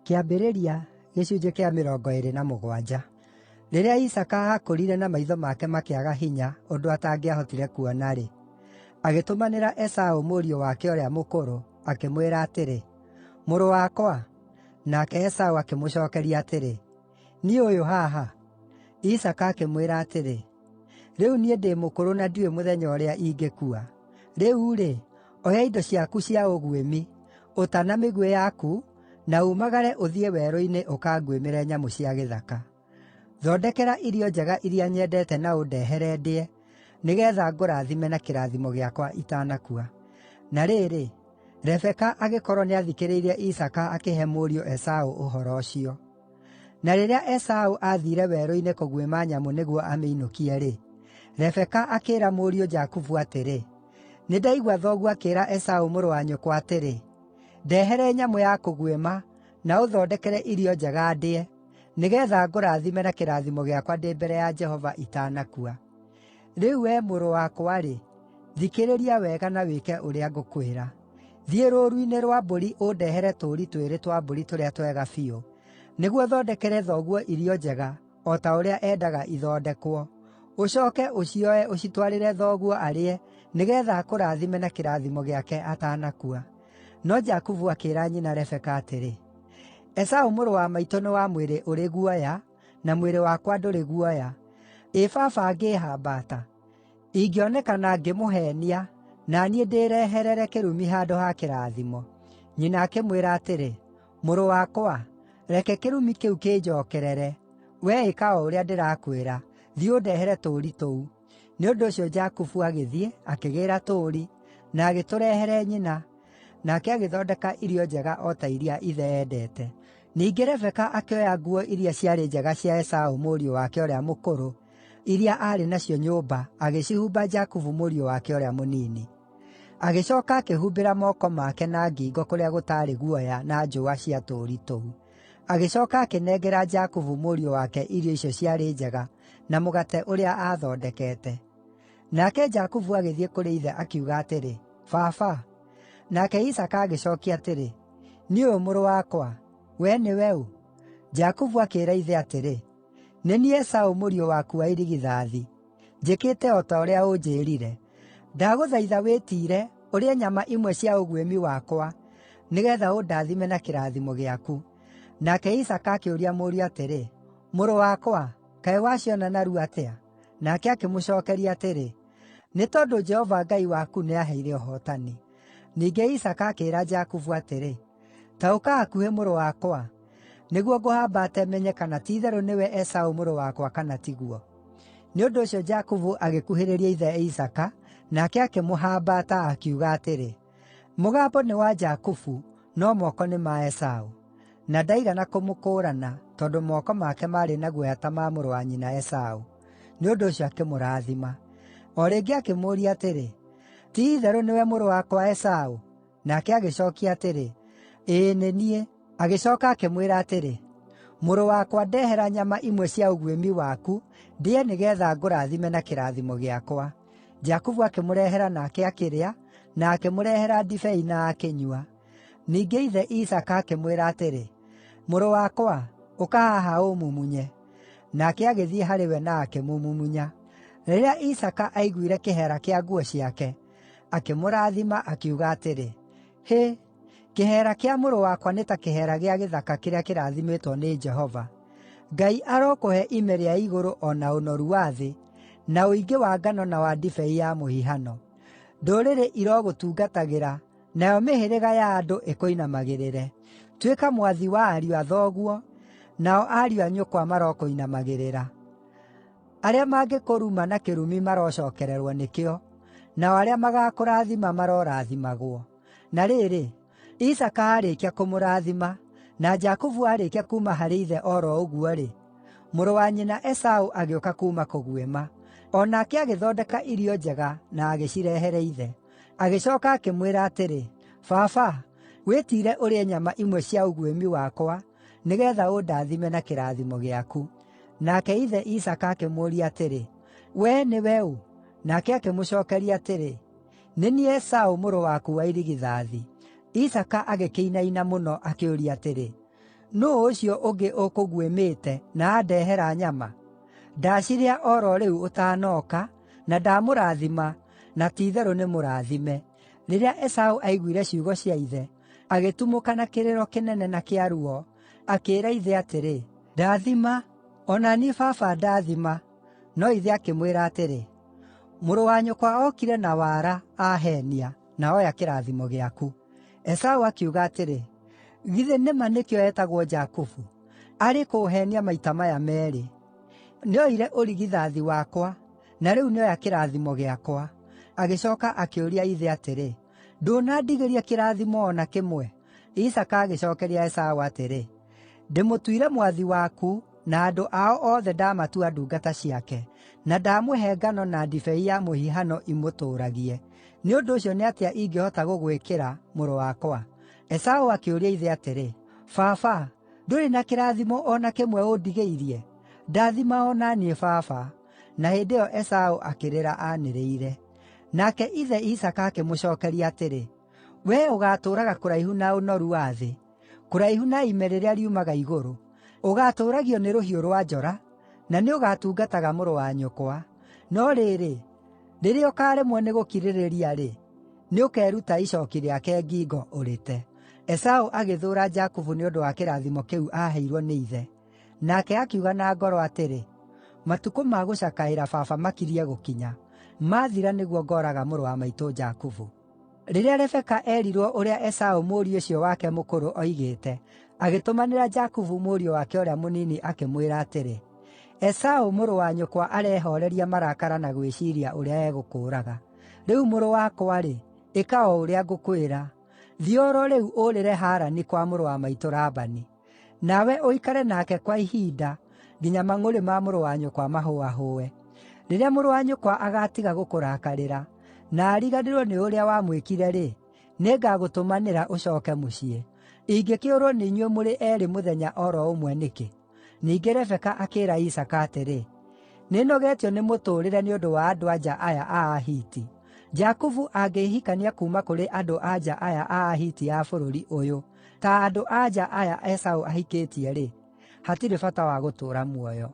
Kĩambĩrĩria gĩcunjĩ kĩa 27. Rĩrĩa Isaaka aakũrire na maitho make makĩaga hinya ũndũ atangĩahotire kuona-rĩ, agĩtũmanĩra Esaũ mũriũ wake ũrĩa mũkũrũ, akĩmwĩra atĩrĩ, "Mũrũ wakwa." Nake Esaũ akĩmũcookeria atĩrĩ, "Niĩ ũyũ haha." Isaaka akĩmwĩra atĩrĩ, "Rĩu niĩ ndĩ mũkũrũ na ndiũĩ mũthenya ũrĩa ingĩkua. Rĩu-rĩ, oya indo ciaku cia ũguĩmi, ũta na mĩguĩ yaku, na umagare ũthiĩ werũ-inĩ ũkanguĩmĩre nyamũ cia gĩthaka. Thondekera irio njega iria nyendete na ũndehere ndĩe, nĩgeetha ngũrathime na kĩrathimo gĩakwa itanakua." Na rĩrĩ, Rebeka agĩkorwo nĩathikĩrĩirie Isaaka akĩhe mũriũ Esaũ ũhoro ũcio. Na rĩrĩa Esaũ aathiire werũ-inĩ kũguĩma nyamũ nĩguo amĩinũkie-rĩ, Rebeka akĩĩra mũriũ Jakubu atĩrĩ, "Nĩndaigua thoguo akĩĩra Esaũ mũrũ wa nyũkwa atĩrĩ, ndehere nyamũ ya kũguĩma, na ũthondekere irio njega ndĩe, nĩgeetha ngũrathime na kĩrathimo gĩakwa ndĩ mbere ya Jehova itanakua. Rĩu wee mũrũ wakwa-rĩ, thikĩrĩria wega na wĩke ũrĩa ngũkwĩra. Thiĩ rũũru-inĩ rwa mbũri ũndehere tũũri twĩrĩ twa mbũri tũrĩa twega biũ, nĩguo thondekere thoguo irio njega, o ta ũrĩa endaga ithondekwo. Ũcooke ũcioe ũcitwarĩre thoguo arĩe, nĩgeetha akũrathime na kĩrathimo gĩake atanakua." No Jakubu akĩĩra nyina Rebeka atĩrĩ, "Esaũ mũrũ wa maitũ nĩ wa mwĩrĩ ũrĩ guoya, na mwĩrĩ wakwa ndũrĩ guoya. Ĩ baba angĩĩhambata, ingĩonekana ngĩmũheenia, na niĩ ndĩreherere kĩrumi handũ ha kĩrathimo?" Nyina akĩmwĩra atĩrĩ, "Mũrũ wakwa, reke kĩrumi kĩu kĩnjookerere. Wee ĩka o ũrĩa ndĩrakwĩra, thiĩ ũndehere tũũri tũu." Nĩ ũndũ ũcio Jakubu agĩthiĩ, akĩgĩĩra tũũri, na agĩtũrehere nyina, nake agĩthondeka irio njega o ta iria ithe endete. Ningĩ Rebeka akĩoya nguo iria ciarĩ njega cia Esaũ mũriũ wake ũrĩa mũkũrũ, iria aarĩ nacio nyũmba, agĩcihumba Jakubu mũriũ wake ũrĩa mũnini. Agĩcooka akĩhumbĩra moko make na ngingo kũrĩa gũtaarĩ guoya na njũa cia tũũri tũu. Agĩcooka akĩnengera Jakubu mũriũ wake irio icio ciarĩ njega na mũgate ũrĩa aathondekete. Nake Jakubu agĩthiĩ kũrĩ ithe akiuga atĩrĩ, "Baba." Nake Isaaka agĩcookia atĩrĩ, "Nĩ ũũ mũrũ wakwa, wee nĩwe ũ?" Jakubu akĩĩra ithe atĩrĩ, "Nĩ niĩ Esaũ mũriũ waku wa irigithathi. Njĩkĩte o ta ũrĩa ũnjĩĩrire. Ndagũthaitha wĩtiire ũrĩe nyama imwe cia ũguĩmi wakwa, nĩgeetha ũndathime na kĩrathimo gĩaku." Nake Isaaka akĩũria mũriũ atĩrĩ, "Mũrũ wakwa, kaĩ waciona narua atĩa?" Nake akĩmũcookeria atĩrĩ, "Nĩ tondũ Jehova Ngai waku nĩaheire ũhootani." Ningĩ Isaaka akĩĩra Jakubu atĩrĩ, "Ta ũka hakuhĩ mũrũ wakwa, nĩguo ngũhambate menye kana ti-itherũ nĩwe Esaũ mũrũ wakwa kana tiguo." Nĩ ũndũ ũcio Jakubu agĩkuhĩrĩria ithe Isaaka, nake akĩmũhambata, akiuga atĩrĩ, "Mũgambo nĩ wa Jakubu, no moko nĩ ma Esaũ." Na ndaigana kũmũkũũrana, tondũ moko make maarĩ na guoya ta ma mũrũ wa nyina Esaũ. Nĩ ũndũ ũcio akĩmũrathima. O rĩngĩ akĩmũũria atĩrĩ, "Ti-itherũ nĩwe mũrũ wakwa Esaũ?" Nake agĩcookia atĩrĩ, "Ĩĩ nĩ niĩ." Agĩcooka akĩmwĩra atĩrĩ, "Mũrũ wakwa, ndehera nyama imwe cia ũguĩmi waku, ndĩe nĩgeetha ngũrathime na kĩrathimo gĩakwa." Jakubu akĩmũrehera nake akĩrĩa, na akĩmũrehera ndibei na akĩnyua. Ningĩ ithe Isaaka akĩmwĩra atĩrĩ, "Mũrũ wakwa, ũka haha ũmumunye." Nake agĩthiĩ harĩ we na akĩmũmumunya. Rĩrĩa Isaaka aiguire kĩheera kĩa nguo ciake, akĩmũrathima, akiuga atĩrĩ, "Hĩ, kĩheera kĩa mũrũ wakwa nĩ ta kĩheera gĩa gĩthaka kĩrĩa kĩrathimĩtwo nĩ Jehova. Ngai arokũhe ime rĩa igũrũ o na ũnoru wa thĩ, na ũingĩ wa ngano na wa ndibei ya mũhihano. Ndũrĩrĩ irogũtungatagĩra, nayo mĩhĩrĩga ya andũ ĩkũinamagĩrĩre. Tuĩka mwathi wa ariũ a thoguo, nao ariũ a nyũkwa marokũinamagĩrĩra. Arĩa mangĩkũruma na kĩrumi marocookererwo nĩkĩo, nao arĩa magakũrathima marorathimagwo." Na rĩrĩ, Isaaka aarĩkia kũmũrathima, na Jakubu aarĩkia kuuma harĩ ithe o ro ũguo-rĩ, mũrũ wa nyina Esaũ agĩũka kuuma kũguĩma. O nake agĩthondeka irio njega na agĩcirehere ithe. Agĩcooka akĩmwĩra atĩrĩ, "Baba, wĩtiire ũrĩe nyama imwe cia ũguĩmi wakwa, nĩgeetha ũndathime na kĩrathimo gĩaku." Nake ithe Isaaka akĩmũũria atĩrĩ, "Wee nĩwe ũ?" Nake akĩmũcookeria atĩrĩ, "Nĩ niĩ Esaũ mũrũ waku wa irigithathi." Isaaka agĩkĩinaina mũno akĩũria atĩrĩ, nũũ ũcio ũngĩ ũkũguĩmĩte na andehera nyama? Ndacirĩa o ro rĩu ũtanooka, na ndamũrathima, na ti-itherũ nĩ mũrathime.” Rĩrĩa Esaũ aiguire ciugo cia ithe, agĩtumũka na kĩrĩro kĩnene na kĩa ruo, akĩĩra ithe atĩrĩ, “Ndaathima, o na niĩ baba ndaathima.” No ithe akĩmwĩra atĩrĩ, “Mũrũ wa nyũkwa okire na wara, aheenia, na oya kĩrathimo gĩaku.” Esaũ akiuga atĩrĩ, “Githĩ nĩ ma nĩkĩo etagwo Jakubu? Arĩ kũũheenia maita maya meerĩ. Nĩoire ũrigithathi wakwa, na rĩu nĩoya kĩrathimo gĩakwa.” Agĩcooka akĩũria ithe atĩrĩ, “Ndũnandigĩria kĩrathimo o na kĩmwe?” Isaaka agĩcookeria Esaũ atĩrĩ, “Ndĩmũtuire mwathi waku, na andũ ao othe ndamatua ndungata ciake, na ndamũhe ngano na ndibei ya mũhihano imũtũũragie. Nĩ ũndũ ũcio nĩ atĩa ingĩhota gũgwĩkĩra, mũrũ wakwa?” Esaũ akĩũria ithe atĩrĩ, “Baba, ndũrĩ na kĩrathimo o na kĩmwe ũndigĩirie? Ndaathima o na niĩ baba.” Na hĩndĩ ĩyo Esaũ akĩrĩra aanĩrĩire. Nake ithe Isaaka akĩmũcookeria atĩrĩ, “Wee ũgaatũũraga kũraihu na ũnoru wa thĩ, kũraihu na ime rĩrĩa riumaga igũrũ. Ũgaatũũragio nĩ rũhiũ rwa njora, na nĩũgatungataga mũrũ wa nyũkwa. No rĩrĩ, rĩrĩa ũkaaremwo nĩ gũkirĩrĩria-rĩ, nĩũkeruta icooki rĩake ngingo ũrĩte.” Esaũ agĩthũũra Jakubu nĩ ũndũ wa kĩrathimo kĩu aaheirwo nĩ ithe. Nake akiuga na ngoro atĩrĩ, “Matukũ ma gũcakaĩra baba makirie gũkinya. Maathira nĩguo ngooraga mũrũ wa maitũ Jakubu.” Rĩrĩa Rebeka erirwo ũrĩa Esaũ mũriũ ũcio wake mũkũrũ oigĩte, agĩtũmanĩra Jakubu mũriũ wake ũrĩa mũnini akĩmwĩra atĩrĩ, “Esaũ mũrũ wa nyũkwa arehooreria marakara na gwĩciiria ũrĩa egũkũũraga. Rĩu mũrũ wakwa-rĩ, ĩka o ũrĩa ngũkwĩra. Thiĩ o ro rĩu ũũrĩre Harani kwa mũrũ wa maitũ Labani. Nawe ũikare nake kwa ihinda nginya mang'ũrĩ ma mũrũ wa nyũkwa mahũahũe. Rĩrĩa mũrũ wa nyũkwa agaatiga gũkũrakarĩra, na ariganĩrwo nĩ ũrĩa wamwĩkire-rĩ, nĩngagũtũmanĩra ũcooke mũciĩ. Ingĩkĩũrwo nĩ inyuĩ mũrĩ eerĩ mũthenya o ro ũmwe nĩkĩ?” Ningĩ Rebeka akĩĩra Isaaka atĩrĩ, “Nĩnogetio nĩ mũtũũrĩre nĩ ũndũ wa andũ-a-nja aya a Ahiti. Jakubu angĩhikania kuuma kũrĩ andũ-a-nja aya a Ahiti a bũrũri ũyũ, ta andũ-a-nja aya Esaũ ahikĩtie-rĩ, hatirĩ bata wa gũtũũra muoyo.”